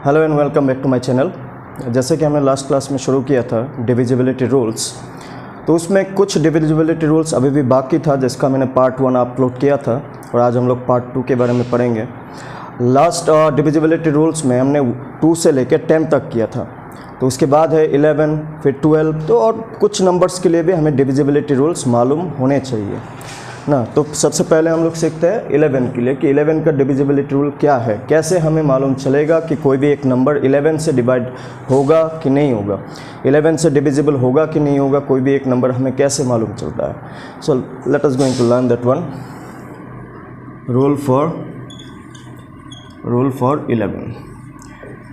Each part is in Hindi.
Hello and welcome back to my channel. जैसे कि हमने लास्ट क्लास में शुरू किया था डिविजिबिलिटी रूल्स, तो उसमें कुछ डिविजिबिलिटी रूल्स अभी भी बाकी था जिसका मैंने पार्ट 1 अपलोड किया था और आज हम लोग पार्ट 2 के बारे में पढ़ेंगे। लास्ट डिविजिबिलिटी रूल्स में हमने 2 से लेकर 10 तक किया था, तो उसके बाद है 11, फिर 12, तो और कुछ नंबर्स के लिए भी हमें डिविजिबिलिटी रूल्स मालूम होने चाहिए ना। तो सबसे पहले हम लोग सीखते हैं 11 के लिए कि 11 का डिविजिबिलिटी रूल क्या है, कैसे हमें मालूम चलेगा कि कोई भी एक नंबर 11 से डिवाइड होगा कि नहीं होगा, 11 से डिविजिबल होगा कि नहीं होगा, कोई भी एक नंबर हमें कैसे मालूम चलता है। So let us going to learn that one. Rule for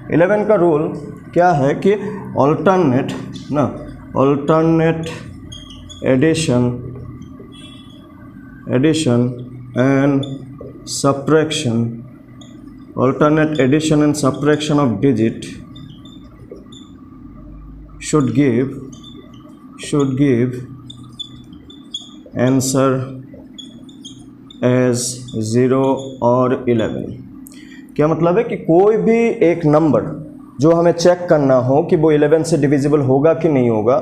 11 का रूल क्या है कि alternate addition and subtraction of digit should give answer as 0 और 11। क्या मतलब है कि कोई भी एक नंबर जो हमें चेक करना हो कि वो 11 से डिविजिबल होगा कि नहीं होगा,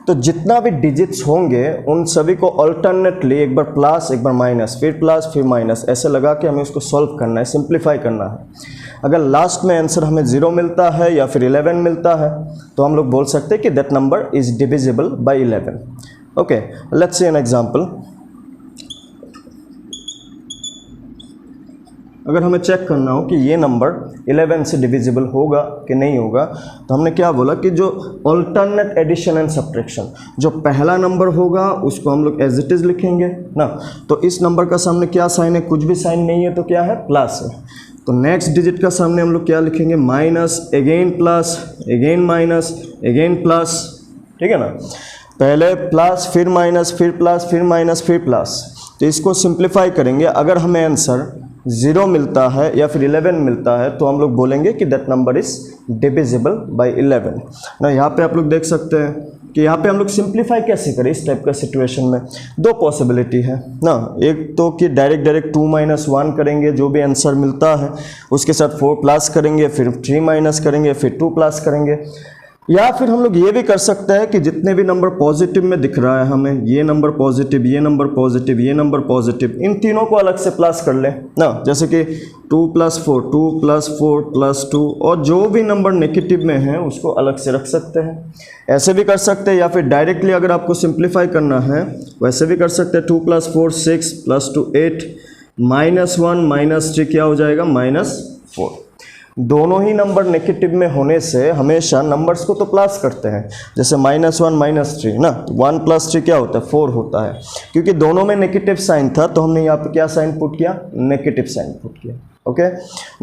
तो जितना भी डिजिट्स होंगे उन सभी को अल्टरनेटली एक बार प्लस एक बार माइनस, फिर प्लस फिर माइनस, ऐसे लगा के हमें उसको सॉल्व करना है, सिंप्लीफाई करना है। अगर लास्ट में आंसर हमें 0 मिलता है या फिर 11 मिलता है तो हम लोग बोल सकते हैं कि that number is divisible by 11। Okay, let's see an example. अगर हमें चेक करना हो कि ये नंबर 11 से डिविजिबल होगा कि नहीं होगा, तो हमने क्या बोला कि जो अल्टरनेट एडिशन एंड सब्ट्रैक्शन, जो पहला नंबर होगा उसको हम लोग एज इट इज़ लिखेंगे ना। तो इस नंबर का सामने क्या साइन है, कुछ भी साइन नहीं है तो क्या है, प्लस है। तो नेक्स्ट डिजिट का सामने हम लोग क्या लिखेंगे, minus, again plus, again minus, again plus, ठीक है ना। पहले प्लस, फिर माइनस, फिर प्लस, फिर माइनस, फिर प्लस। तो इसको सिंप्लीफाई करेंगे, अगर हमें आंसर 0 मिलता है या फिर 11 मिलता है तो हम लोग बोलेंगे कि that number is divisible by 11 ना। यहाँ पे आप लोग देख सकते हैं कि यहाँ पे हम लोग सिंप्लीफाई कैसे करें इस टाइप का सिचुएशन में। दो पॉसिबिलिटी है ना, एक तो कि डायरेक्ट 2 - 1 करेंगे, जो भी आंसर मिलता है उसके साथ 4 प्लस करेंगे, फिर 3 माइनस करेंगे, फिर 2 प्लस करेंगे। या फिर हम लोग ये भी कर सकते हैं कि जितने भी नंबर पॉजिटिव में दिख रहा है हमें, ये नंबर पॉजिटिव, ये नंबर पॉजिटिव, ये नंबर पॉजिटिव, इन तीनों को अलग से प्लस कर लें ना। जैसे कि 2 + 4, 2 + 4 + 2, और जो भी नंबर नेगेटिव में है उसको अलग से रख सकते हैं। ऐसे भी कर सकते हैं, या फिर डायरेक्टली अगर आपको सिंप्लीफाई करना है वैसे भी कर सकते हैं। 2 + 4 6 + 2 8, -1 - 3 क्या हो जाएगा, -4। दोनों ही नंबर नेगेटिव में होने से हमेशा नंबर्स को तो प्लस करते हैं, जैसे -1 - 3 ना, 1 + 3 क्या होता है, 4 होता है। क्योंकि दोनों में नेगेटिव साइन था तो हमने यहाँ पे क्या साइन पुट किया, नेगेटिव साइन पुट किया। ओके,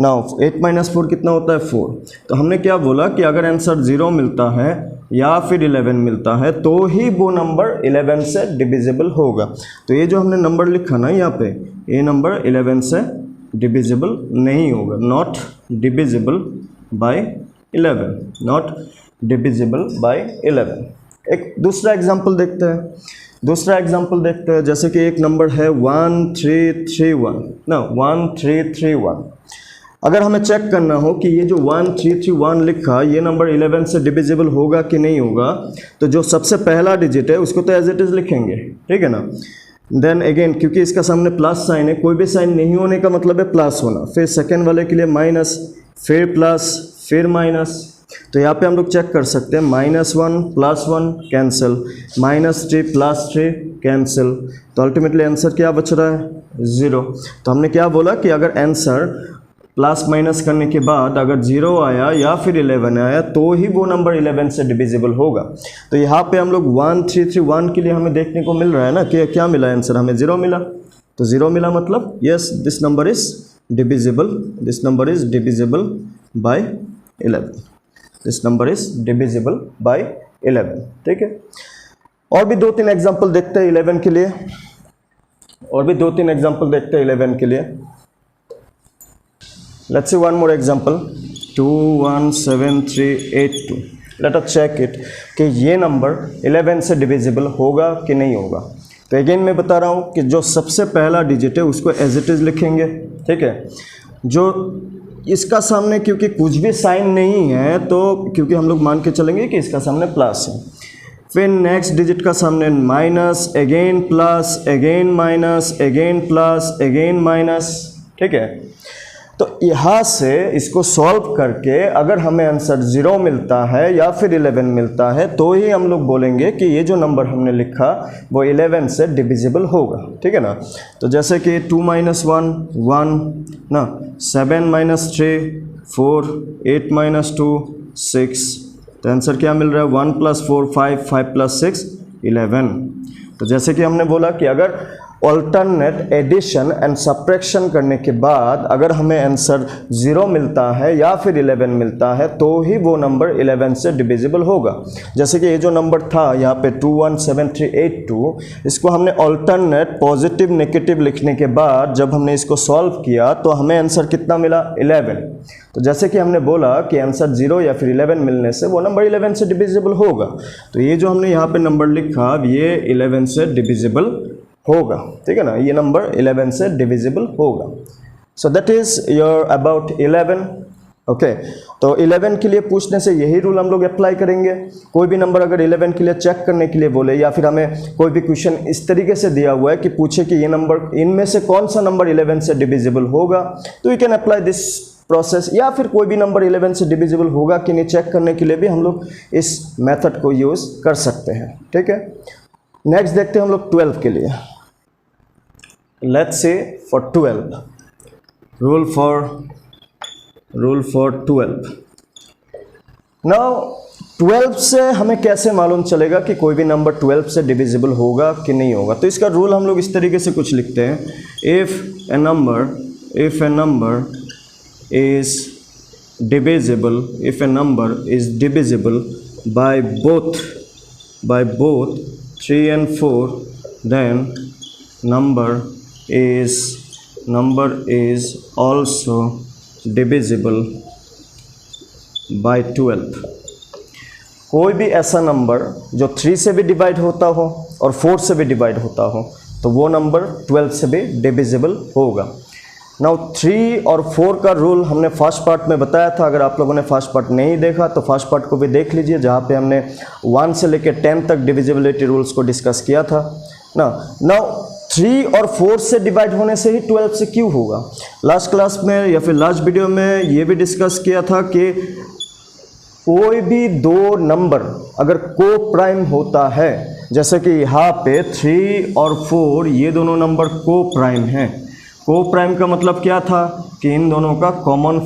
नाउ 8 - 4 कितना होता है, 4। तो हमने क्या बोला कि अगर आंसर 0 मिलता है या फिर 11 मिलता है तो ही वो नंबर 11 से डिविजिबल होगा। तो ये जो हमने नंबर लिखा ना यहाँ पे, ये नंबर 11 से डिविजिबल नहीं होगा, not divisible by 11, not divisible by 11। एक दूसरा एग्जांपल देखते हैं। जैसे कि एक नंबर है 1331 ना, 1331। अगर हमें चेक करना हो कि ये जो 1331 लिखा, ये नंबर 11 से डिविजिबल होगा कि नहीं होगा, तो जो सबसे पहला डिजिट है उसको तो एज इट इज़ लिखेंगे, ठीक है ना। देन अगेन, क्योंकि इसका सामने प्लस साइन है, कोई भी साइन नहीं होने का मतलब है प्लस होना। फिर सेकेंड वाले के लिए माइनस, फिर प्लस, फिर माइनस। तो यहाँ पे हम लोग चेक कर सकते हैं, -1 + 1 कैंसिल, -3 + 3 कैंसिल। तो अल्टीमेटली आंसर क्या बच रहा है, 0। तो हमने क्या बोला कि अगर आंसर प्लस माइनस करने के बाद अगर 0 आया या फिर 11 आया तो ही वो नंबर 11 से डिविजिबल होगा। तो यहाँ पे हम लोग 1331 के लिए हमें देखने को मिल रहा है ना कि क्या मिला आंसर, हमें 0 मिला। तो 0 मिला मतलब yes, this number is divisible, this number is divisible by 11, this number is divisible by 11, ठीक है। और भी 2-3 एग्जाम्पल देखते हैं 11 के लिए, Let's see one more example, 217382. Let us check it कि ये नंबर 11 से डिविजिबल होगा कि नहीं होगा। तो अगेन मैं बता रहा हूँ कि जो सबसे पहला डिजिट है उसको एज इट इज़ लिखेंगे, ठीक है। जो इसका सामने क्योंकि कुछ भी साइन नहीं है, तो क्योंकि हम लोग मान के चलेंगे कि इसका सामने प्लस है, फिर नेक्स्ट डिजिट का सामने minus, again plus, again minus, again plus, again minus, ठीक है। तो यहाँ से इसको सॉल्व करके अगर हमें आंसर 0 मिलता है या फिर 11 मिलता है तो ही हम लोग बोलेंगे कि ये जो नंबर हमने लिखा वो 11 से डिविजिबल होगा, ठीक है ना। तो जैसे कि 2 - 1 1 ना, 7 - 3 4, 8 - 2 6, तो आंसर क्या मिल रहा है 1 + 4 5, 5 + 6 11। तो जैसे कि हमने बोला कि अगर ऑल्टरनेट एडिशन एंड सब्ट्रैक्शन करने के बाद अगर हमें आंसर 0 मिलता है या फिर 11 मिलता है तो ही वो नंबर 11 से डिविजिबल होगा। जैसे कि ये जो नंबर था यहाँ पे 217382, इसको हमने ऑल्टरनेट पॉजिटिव नेगेटिव लिखने के बाद जब हमने इसको सॉल्व किया तो हमें आंसर कितना मिला 11। तो जैसे कि हमने बोला कि आंसर 0 या फिर 11 मिलने से वो नंबर 11 से डिविजिबल होगा। तो ये जो हमने यहाँ पे नंबर लिखा ये 11 से डिविजिबल होगा, ठीक है ना, ये नंबर 11 से डिविजिबल होगा। So that is your about 11। Okay, तो 11 के लिए पूछने से यही रूल हम लोग अप्लाई करेंगे। कोई भी नंबर अगर 11 के लिए चेक करने के लिए बोले या फिर हमें कोई भी क्वेश्चन इस तरीके से दिया हुआ है कि पूछे कि ये नंबर इनमें से कौन सा नंबर 11 से डिविजिबल होगा, तो you can apply this process. या फिर कोई भी नंबर 11 से डिविजिबल होगा कि नहीं चेक करने के लिए भी हम लोग इस मेथड को यूज़ कर सकते हैं, ठीक है। नेक्स्ट देखते हैं हम लोग 12 के लिए। Let's say for 12, rule for 12. Now 12 से हमें कैसे मालूम चलेगा कि कोई भी नंबर 12 से डिविजिबल होगा कि नहीं होगा। तो इसका रूल हम लोग इस तरीके से कुछ लिखते हैं, if a number is divisible by both 3 and 4, then number is also divisible by 12। कोई भी ऐसा नंबर जो 3 से भी डिवाइड होता हो और 4 से भी डिवाइड होता हो तो वो नंबर 12 से भी डिविजिबल होगा। नाउ 3 और 4 का रूल हमने फर्स्ट पार्ट में बताया था। अगर आप लोगों ने फर्स्ट पार्ट नहीं देखा तो फर्स्ट पार्ट को भी देख लीजिए, जहाँ पे हमने 1 से लेकर 10 तक डिविजिबिलिटी रूल्स को डिस्कस किया था ना। नाउ 3 और 4 से डिवाइड होने से ही 12 से क्यों होगा। लास्ट क्लास में या फिर लास्ट वीडियो में ये भी डिस्कस किया था कि कोई भी दो नंबर अगर को प्राइम होता है, जैसे कि यहाँ पे 3 और 4 ये दोनों नंबर को प्राइम हैं। को प्राइम का मतलब क्या था कि इन दोनों का कॉमन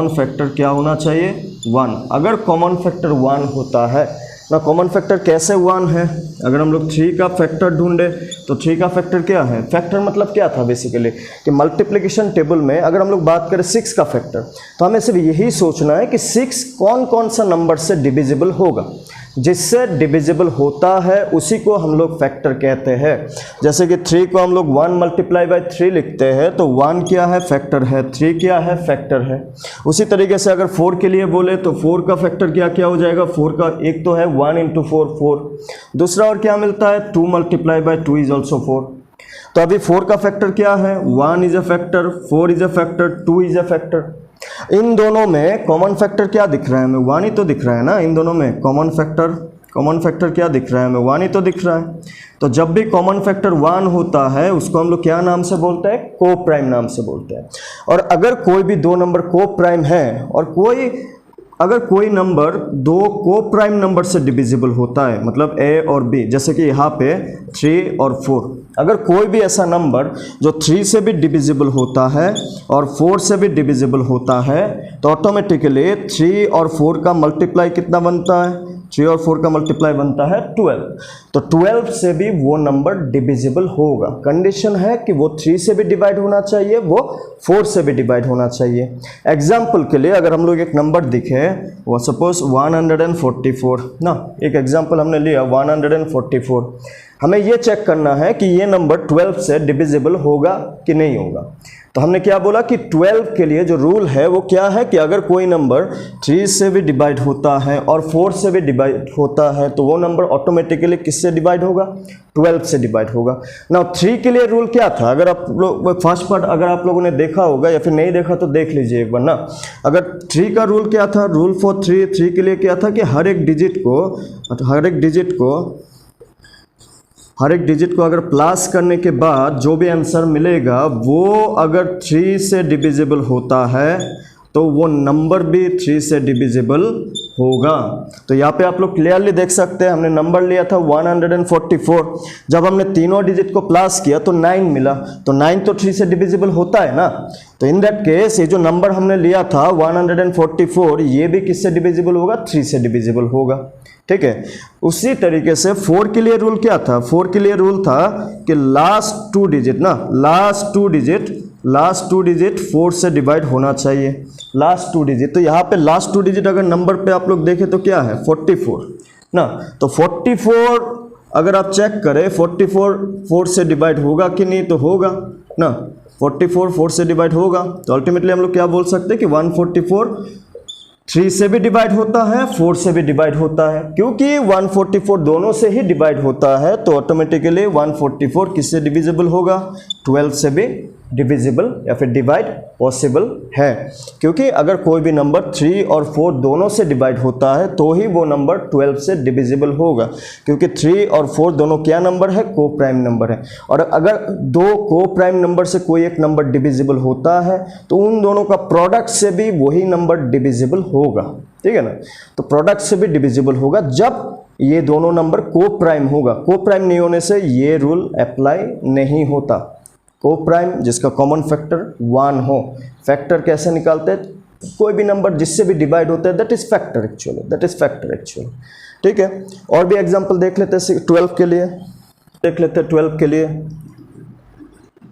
फैक्टर क्या होना चाहिए 1। अगर कॉमन फैक्टर 1 होता है ना, कॉमन फैक्टर कैसे 1 है, अगर हम लोग 3 का फैक्टर ढूंढे तो 3 का फैक्टर क्या है। फैक्टर मतलब क्या था बेसिकली कि मल्टीप्लिकेशन टेबल में अगर हम लोग बात करें 6 का फैक्टर तो हमें सिर्फ यही सोचना है कि 6 कौन कौन सा नंबर से डिविजिबल होगा। जिससे डिविजिबल होता है उसी को हम लोग फैक्टर कहते हैं। जैसे कि 3 को हम लोग 1 × 3 लिखते हैं तो 1 क्या है फैक्टर है, 3 क्या है फैक्टर है। उसी तरीके से अगर 4 के लिए बोले तो 4 का फैक्टर क्या हो जाएगा। 4 का एक तो है 1 × 4 4, दूसरा और क्या मिलता है 2 × 2 इज ऑल्सो 4। तो अभी 4 का फैक्टर क्या है 1 is a factor, 4 is a factor, 2 is a factor. इन दोनों में कॉमन फैक्टर क्या दिख रहा है हमें 1 ही तो दिख रहा है ना। इन दोनों में कॉमन फैक्टर क्या दिख रहा है हमें 1 ही तो दिख रहा है। तो जब भी कॉमन फैक्टर 1 होता है उसको हम लोग क्या नाम से बोलते हैं को प्राइम नाम से बोलते हैं। और अगर कोई भी दो नंबर को प्राइम है और अगर कोई नंबर दो को प्राइम नंबर से डिविजिबल होता है, मतलब a और b, जैसे कि यहाँ पे 3 और 4, अगर कोई भी ऐसा नंबर जो 3 से भी डिविजिबल होता है और 4 से भी डिविजिबल होता है तो ऑटोमेटिकली 3 और 4 का मल्टीप्लाई कितना बनता है 3 और 4 का मल्टीप्लाई बनता है 12। तो 12 से भी वो नंबर डिविजिबल होगा। कंडीशन है कि वो 3 से भी डिवाइड होना चाहिए, वो 4 से भी डिवाइड होना चाहिए। एग्जाम्पल के लिए अगर हम लोग एक नंबर दिखे वो सपोज 144 ना, एक एग्जाम्पल हमने लिया 144। हमें ये चेक करना है कि ये नंबर 12 से डिविजिबल होगा कि नहीं होगा। तो हमने क्या बोला कि 12 के लिए जो रूल है वो क्या है कि अगर कोई नंबर 3 से भी डिवाइड होता है और 4 से भी डिवाइड होता है तो वो नंबर ऑटोमेटिकली किससे डिवाइड होगा, 12 से डिवाइड होगा। नाउ 3 के लिए रूल क्या था, अगर आप लोग फर्स्ट पार्ट अगर आप लोगों ने देखा होगा या फिर नहीं देखा तो देख लीजिए एक बार ना। अगर 3 का रूल क्या था, रूल फॉर 3 के लिए क्या था कि हर एक डिजिट को अगर प्लस करने के बाद जो भी आंसर मिलेगा वो अगर 3 से डिविजिबल होता है तो वो नंबर भी 3 से डिविजिबल होगा। तो यहाँ पे आप लोग क्लियरली देख सकते हैं, हमने नंबर लिया था 144, जब हमने तीनों डिजिट को प्लस किया तो 9 मिला, तो 9 तो 3 से डिविजिबल होता है ना। तो इन दैट केस ये जो नंबर हमने लिया था 144 ये भी किससे डिविजिबल होगा, 3 से डिविजिबल होगा। ठीक है, उसी तरीके से 4 के लिए रूल क्या था, 4 के लिए रूल था कि लास्ट टू डिजिट 4 से डिवाइड होना चाहिए, लास्ट टू डिजिट। तो यहाँ पे लास्ट टू डिजिट अगर नंबर पे आप लोग देखें तो क्या है 44 ना। तो 44 अगर आप चेक करें 44 4 से डिवाइड होगा कि नहीं, तो होगा ना। 44 4 से डिवाइड होगा, तो अल्टीमेटली हम लोग क्या बोल सकते हैं कि 144 3 से भी डिवाइड होता है, 4 से भी डिवाइड होता है। क्योंकि 144 दोनों से ही डिवाइड होता है तो ऑटोमेटिकली 144 किससे डिविजिबल होगा, 12 से भी डिविजिबल या फिर डिवाइड पॉसिबल है। क्योंकि अगर कोई भी नंबर 3 और 4 दोनों से डिवाइड होता है तो ही वो नंबर 12 से डिविजिबल होगा। क्योंकि 3 और 4 दोनों क्या नंबर है, को प्राइम नंबर है। और अगर दो को प्राइम नंबर से कोई एक नंबर डिविजिबल होता है तो उन दोनों का प्रोडक्ट से भी वही नंबर डिविजिबल होगा। ठीक है ना, तो प्रोडक्ट से भी डिविजिबल होगा जब ये दोनों नंबर को प्राइम होगा। को प्राइम नहीं होने से ये रूल अप्लाई नहीं होता। को प्राइम जिसका कॉमन फैक्टर 1 हो, फैक्टर कैसे निकालते हैं, कोई भी नंबर जिससे भी डिवाइड होता है दैट इज फैक्टर एक्चुअली। ठीक है, और भी एग्जांपल देख लेते हैं 12 के लिए,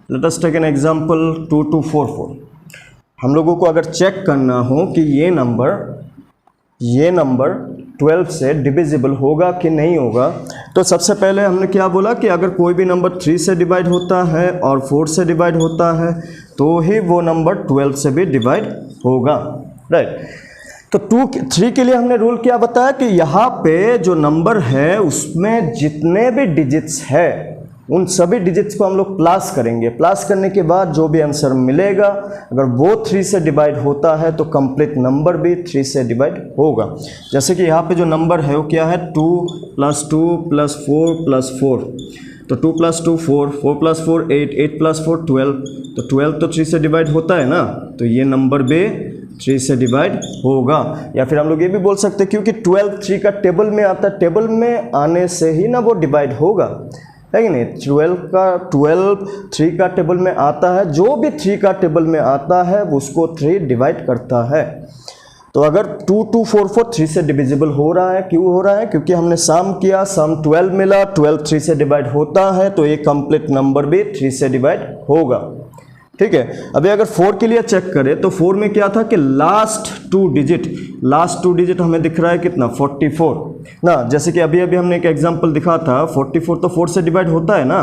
let us take an example 2244। हम लोगों को अगर चेक करना हो कि ये नंबर 12 से डिविजिबल होगा कि नहीं होगा, तो सबसे पहले हमने क्या बोला कि अगर कोई भी नंबर 3 से डिवाइड होता है और 4 से डिवाइड होता है तो ही वो नंबर 12 से भी डिवाइड होगा, राइट। तो 3 के लिए हमने रूल क्या बताया कि यहाँ पे जो नंबर है उसमें जितने भी डिजिट्स है उन सभी डिजिट्स को हम लोग प्लस करेंगे। प्लस करने के बाद जो भी आंसर मिलेगा अगर वो 3 से डिवाइड होता है तो कंप्लीट नंबर भी 3 से डिवाइड होगा। जैसे कि यहाँ पे जो नंबर है वो क्या है 2 + 2 + 4 + 4, तो 2 + 2 4, 4 + 4 8, 8 + 4 12, तो 12 तो 3 से डिवाइड होता है ना, तो ये नंबर भी 3 से डिवाइड होगा। या फिर हम लोग ये भी बोल सकते हैं क्योंकि 12 3 का टेबल में आता है, टेबल में आने से ही ना वो डिवाइड होगा, है कि नहीं। 12 3 का टेबल में आता है, जो भी 3 का टेबल में आता है उसको 3 डिवाइड करता है। तो अगर 2244 3 से डिविजिबल हो रहा है, क्यों हो रहा है, क्योंकि हमने सम किया, सम 12 मिला, 12 3 से डिवाइड होता है तो ये कंप्लीट नंबर भी 3 से डिवाइड होगा। ठीक है, अभी अगर 4 के लिए चेक करें तो 4 में क्या था कि लास्ट टू डिजिट हमें दिख रहा है कितना 44 ना। जैसे कि अभी हमने एक एग्जांपल दिखा था 44 तो 4 से डिवाइड होता है ना,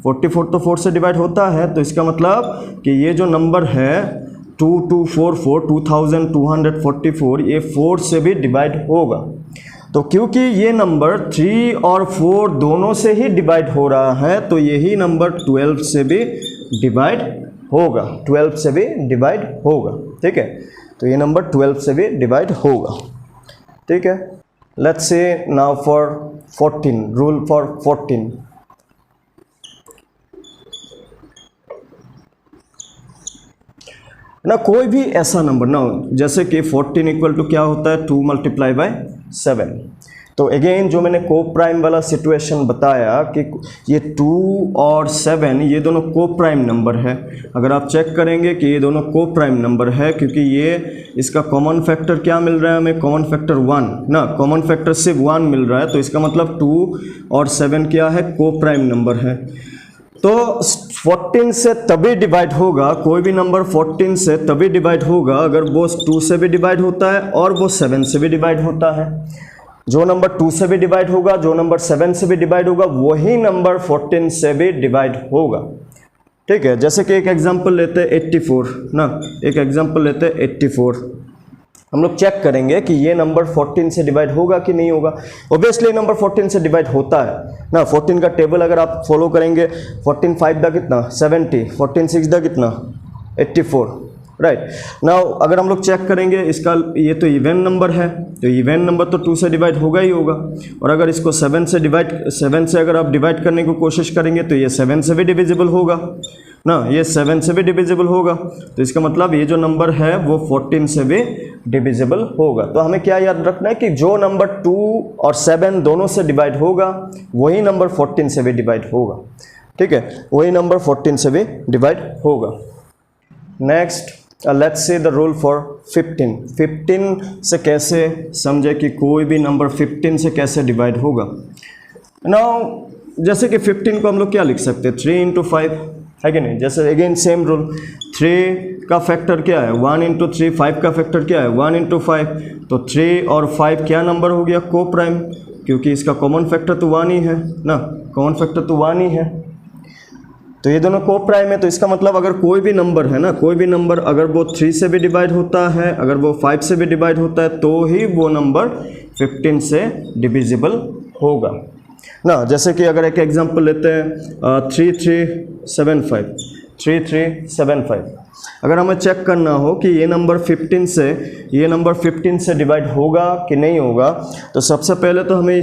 44 तो 4 से डिवाइड होता है, तो इसका मतलब कि ये जो नंबर है 2244 2244 ये 4 से भी डिवाइड होगा। तो क्योंकि ये नंबर 3 और 4 दोनों से ही डिवाइड हो रहा है तो यही नंबर 12 से भी डिवाइड होगा, 12 से भी डिवाइड होगा। ठीक है, तो ये नंबर 12 से भी डिवाइड होगा। ठीक है, let's say now for 14, rule for 14। ना कोई भी ऐसा नंबर ना, जैसे कि 14 इक्वल टू क्या होता है 2 × 7। तो अगेन जो मैंने को प्राइम वाला सिचुएशन बताया कि ये 2 और 7 ये दोनों को प्राइम नंबर है। अगर आप चेक करेंगे कि ये दोनों को प्राइम नंबर है क्योंकि ये इसका कॉमन फैक्टर क्या मिल रहा है हमें, कॉमन फैक्टर 1 ना, कॉमन फैक्टर सिर्फ 1 मिल रहा है, तो इसका मतलब 2 और 7 क्या है, को प्राइम नंबर है। तो 14 से तभी डिवाइड होगा, कोई भी नंबर 14 से तभी डिवाइड होगा अगर वो 2 से भी डिवाइड होता है और वो 7 से भी डिवाइड होता है। जो नंबर 2 से भी डिवाइड होगा, जो नंबर 7 से भी डिवाइड होगा, वही नंबर 14 से भी डिवाइड होगा। ठीक है, जैसे कि एक एग्जांपल लेते हैं 84 ना, एक एग्जांपल लेते हैं 84। हम लोग चेक करेंगे कि ये नंबर 14 से डिवाइड होगा कि नहीं होगा। ऑब्वियसली नंबर 14 से डिवाइड होता है ना। 14 का टेबल अगर आप फॉलो करेंगे, 14 5 दा कितना 70, 14 6 दा कितना 84, राइट। नाउ अगर हम लोग चेक करेंगे इसका, ये तो इवन नंबर है, तो इवन नंबर तो 2 से डिवाइड होगा ही होगा। और अगर इसको 7 से अगर आप डिवाइड करने की कोशिश करेंगे तो ये 7 से भी डिविजिबल होगा ना, ये 7 से भी डिविजिबल होगा। तो इसका मतलब ये जो नंबर है वो 14 से भी डिविजिबल होगा। तो हमें क्या याद रखना है कि जो नंबर 2 और 7 दोनों से डिवाइड होगा, वही नंबर 14 से भी डिवाइड होगा। ठीक है, वही नंबर 14 से भी डिवाइड होगा। Next let's see the rule for 15। 15 से कैसे समझे कि कोई भी नंबर 15 से कैसे डिवाइड होगा। नाउ जैसे कि 15 को हम लोग क्या लिख सकते हैं, 3 इंटू 5 है कि नहीं। जैसे अगेन सेम रूल, 3 का फैक्टर क्या है 1 इंटू 3, 5 का फैक्टर क्या है 1 इंटू 5। तो 3 और 5 क्या नंबर हो गया, को प्राइम, क्योंकि इसका कॉमन फैक्टर तो 1 ही है ना, कॉमन फैक्टर तो 1 ही है। तो ये दोनों को प्राइम है। तो इसका मतलब अगर कोई भी नंबर है ना, कोई भी नंबर अगर वो 3 से भी डिवाइड होता है, अगर वो 5 से भी डिवाइड होता है, तो ही वो नंबर 15 से डिविजिबल होगा ना। जैसे कि अगर एक एग्जांपल लेते हैं 3375। अगर हमें चेक करना हो कि ये नंबर 15 से डिवाइड होगा कि नहीं होगा, तो सबसे पहले तो हमें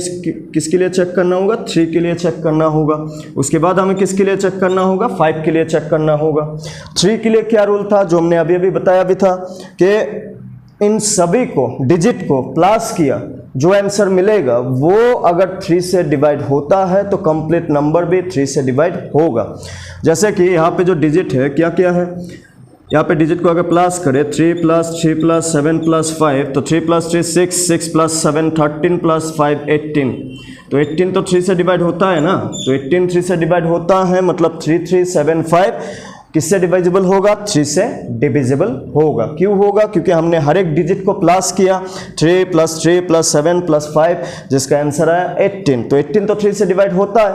किसके लिए चेक करना होगा, 3 के लिए चेक करना होगा। उसके बाद हमें किसके लिए चेक करना होगा, 5 के लिए चेक करना होगा। 3 के लिए क्या रूल था, जो हमने अभी बताया भी था कि इन सभी को डिजिट को प्लस किया, जो आंसर मिलेगा वो अगर 3 से डिवाइड होता है तो कंप्लीट नंबर भी 3 से डिवाइड होगा। जैसे कि यहाँ पे जो डिजिट है क्या क्या है, यहाँ पे डिजिट को अगर प्लस करें 3 + 3 + 7 + 5, तो 3 + 3 6, 6 + 7 13 + 5 18। तो 18 तो 3 से डिवाइड होता है ना, तो 18 3 से डिवाइड होता है, मतलब 3375 किससे डिविजिबल होगा, 3 से डिविजिबल होगा। क्यों होगा, क्योंकि हमने हर एक डिजिट को प्लस किया, 3 + 3 + 7 + 5, जिसका आंसर आया 18। तो 18 तो 3 से डिवाइड होता है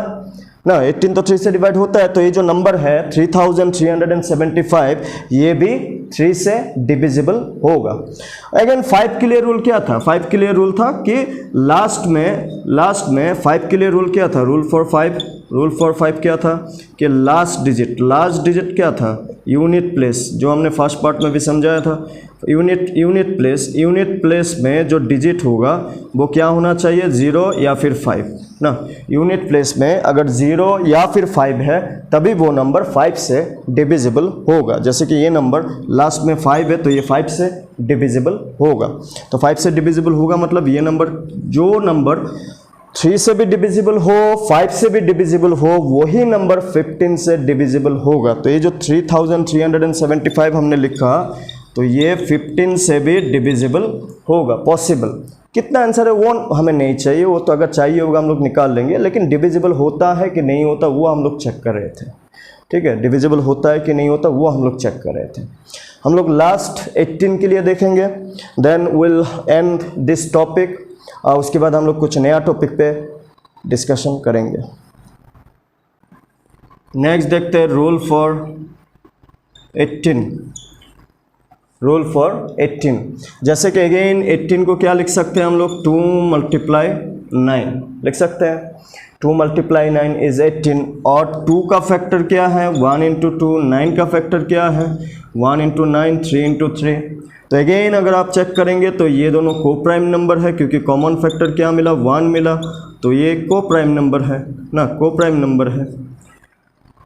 ना, 18 तो 3 से डिवाइड होता है। तो ये जो नंबर है 3375, ये भी 3 से डिविजिबल होगा। अगेन 5 के लिए रूल क्या था, 5 के लिए रूल था कि लास्ट में 5 के लिए रूल क्या था, रूल फॉर 5 क्या था कि लास्ट डिजिट क्या था, यूनिट प्लेस, जो हमने फर्स्ट पार्ट में भी समझाया था। यूनिट प्लेस में जो डिजिट होगा वो क्या होना चाहिए, 0 या फिर 5 ना। यूनिट प्लेस में अगर 0 या फिर 5 है तभी वो नंबर 5 से डिविजिबल होगा। जैसे कि ये नंबर लास्ट में 5 है तो ये 5 से डिविजिबल होगा। तो 5 से डिविजिबल होगा मतलब ये नंबर, जो नंबर 3 से भी डिविजिबल हो, 5 से भी डिविजिबल हो, वही नंबर 15 से डिविजिबल होगा। तो ये जो 3375 हमने लिखा, तो ये 15 से भी डिविजिबल होगा, पॉसिबल। कितना आंसर है वो हमें नहीं चाहिए, वो तो अगर चाहिए होगा हम लोग निकाल लेंगे, लेकिन डिविजिबल होता है कि नहीं होता वो हम लोग चेक कर रहे थे। ठीक है, डिविजिबल होता है कि नहीं होता वो हम लोग चेक कर रहे थे। हम लोग लास्ट 18 के लिए देखेंगे, then will end this topic. और उसके बाद हम लोग कुछ नया टॉपिक पे डिस्कशन करेंगे। नेक्स्ट देखते हैं रूल फॉर 18। रूल फॉर 18, जैसे कि अगेन 18 को क्या लिख सकते हैं हम लोग, 2 × 9 लिख सकते हैं। 2 × 9 इज 18। और 2 का फैक्टर क्या है, 1 × 2। 9 का फैक्टर क्या है, 1 × 9, 3 × 3। तो अगेन अगर आप चेक करेंगे तो ये दोनों को प्राइम नंबर है, क्योंकि कॉमन फैक्टर क्या मिला, 1 मिला। तो ये को प्राइम नंबर है ना, को प्राइम नंबर है।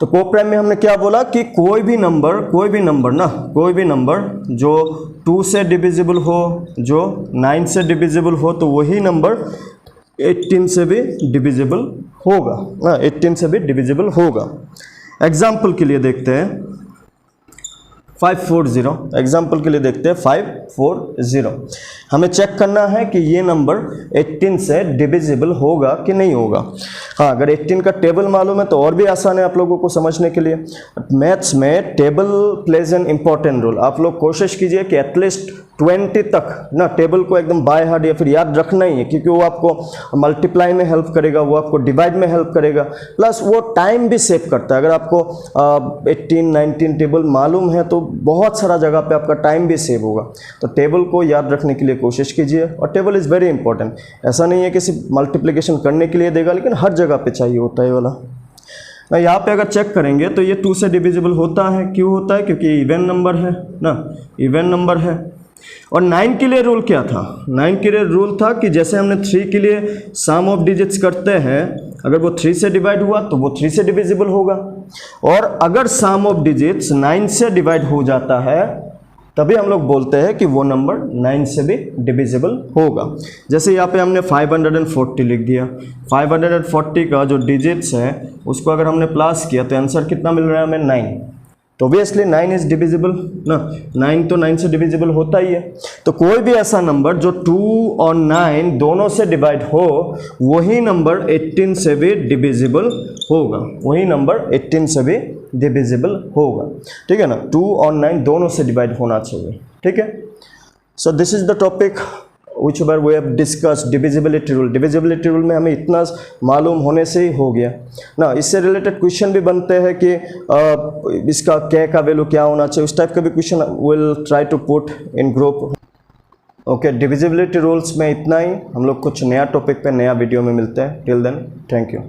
तो को प्राइम में हमने क्या बोला कि कोई भी नंबर जो 2 से डिविजिबल हो, जो 9 से डिविजिबल हो, तो वही नंबर 18 से भी डिविजिबल होगा ना, 18 से भी डिविजिबल होगा। एग्जाम्पल के लिए देखते हैं 540। एग्जाम्पल के लिए देखते हैं 540। हमें चेक करना है कि ये नंबर 18 से डिविजिबल होगा कि नहीं होगा। हाँ, अगर 18 का टेबल मालूम है तो और भी आसान है आप लोगों को समझने के लिए। मैथ्स में table plays an important role. आप लोग कोशिश कीजिए कि एटलीस्ट 20 तक ना टेबल को एकदम बाय हार्ट या फिर याद रखना ही है, क्योंकि वो आपको मल्टीप्लाई में हेल्प करेगा, वो आपको डिवाइड में हेल्प करेगा, प्लस वो टाइम भी सेव करता है। अगर आपको 18, 19 टेबल मालूम है तो बहुत सारा जगह पे आपका टाइम भी सेव होगा। तो टेबल को याद रखने के लिए कोशिश कीजिए, और टेबल इज़ वेरी इंपॉर्टेंट। ऐसा नहीं है कि सिर्फ मल्टीप्लिकेशन करने के लिए देगा, लेकिन हर जगह पे चाहिए होता है ये वाला। ना यहाँ पे अगर चेक करेंगे तो ये 2 से डिविजिबल होता है। क्यों होता है? क्योंकि इवन नंबर है ना, इवन नंबर है। और 9 के लिए रूल क्या था? 9 के लिए रूल था कि जैसे हमने 3 के लिए सम ऑफ डिजिट्स करते हैं, अगर वो 3 से डिवाइड हुआ तो वो 3 से डिविजिबल होगा, और अगर सम ऑफ डिजिट्स 9 से डिवाइड हो जाता है तभी हम लोग बोलते हैं कि वो नंबर 9 से भी डिविजिबल होगा। जैसे यहाँ पे हमने 540 लिख दिया। 540 का जो डिजिट्स है उसको अगर हमने प्लस किया तो आंसर कितना मिल रहा है हमें? 9। तो ऑब्वियसली 9 इज डिविजिबल ना, 9 तो 9 से डिविजिबल होता ही है। तो कोई भी ऐसा नंबर जो 2 और 9 दोनों से डिवाइड हो, वही नंबर 18 से भी डिविजिबल होगा, वही नंबर 18 से भी डिविजिबल होगा। ठीक है ना, 2 और 9 दोनों से डिवाइड होना चाहिए। ठीक है, so this is the topic which ever we have discussed divisibility rule। divisibility rule में हमें इतना मालूम होने से ही हो गया ना। इससे रिलेटेड क्वेश्चन भी बनते हैं कि इसका k का वैल्यू क्या होना चाहिए, उस टाइप का भी question will try to put in group. Okay, divisibility rules में इतना ही। हम लोग कुछ नया टॉपिक पे नया वीडियो में मिलते हैं। Till then, thank you.